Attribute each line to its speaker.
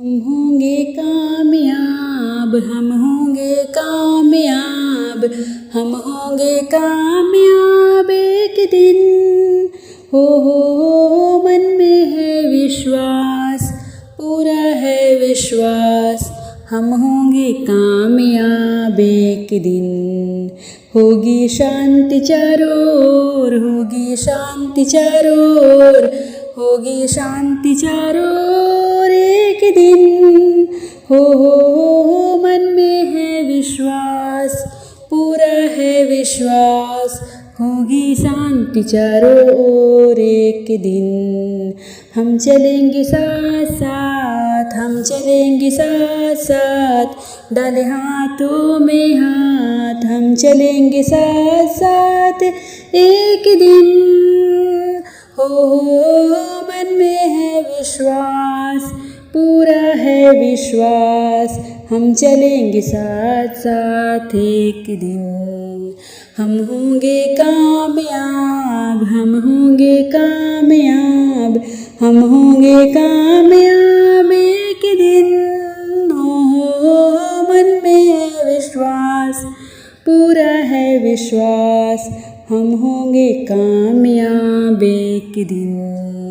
Speaker 1: हम होंगे कामयाब, हम होंगे कामयाब, हम होंगे कामयाब एक दिन। हो मन में है विश्वास, पूरा है विश्वास, हम होंगे कामयाब एक दिन। होगी शांति चारों ओर, होगी शांति चारों ओर, होगी शांति चारों ओर एक दिन। हो मन में है विश्वास, पूरा है विश्वास, होगी शांति चारों ओर एक दिन। हम चलेंगे साथ साथ, हम चलेंगे साथ साथ, डाले हाथों में हाथ, हम चलेंगे साथ साथ एक दिन। हो मन में है विश्वास, पूरा है विश्वास, हम चलेंगे साथ साथ एक दिन। हम होंगे कामयाब, हम होंगे कामयाब, हम होंगे कामयाब एक दिन। हो मन में है विश्वास, पूरा है विश्वास, हम होंगे कामयाब एक दिन।